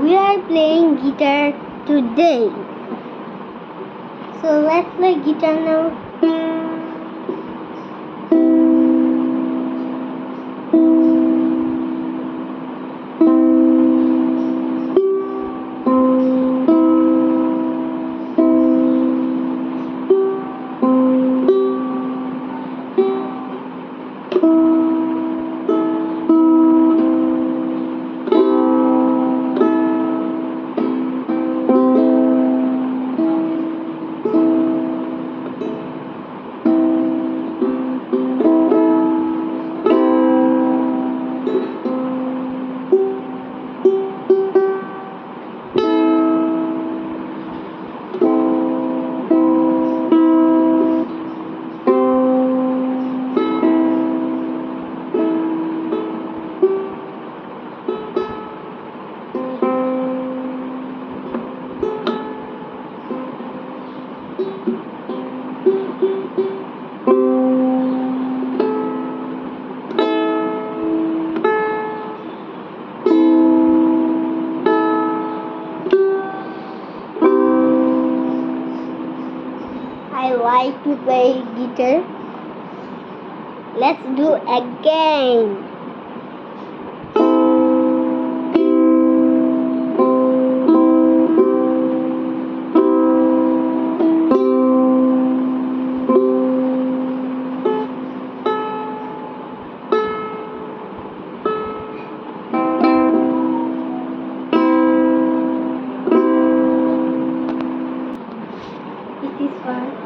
We are playing guitar today. So let's play guitar now. I like to play guitar. Let's do again. It is fun.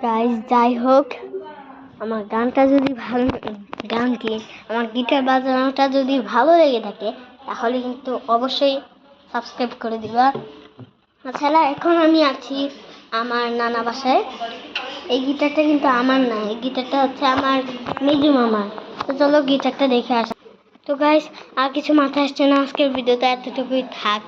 Guys যাই হোক, আমার গানটা যদি ভালো, গান কি, আমার গিটার বাজানোটা যদি ভালো লেগে থাকে তাহলে কিন্তু অবশ্যই সাবস্ক্রাইব করে দিবা। তাছাড়া এখন আমি আছি আমার নানা বাসায়। এই গিটারটা কিন্তু আমার না, এই গিটারটা হচ্ছে আমার মেজু মামার। তো চলো গিটারটা দেখে আসা। তো গাইস আর কিছু মাথায় আসছে না, আজকের ভিডিওতে এতটুকুই থাক।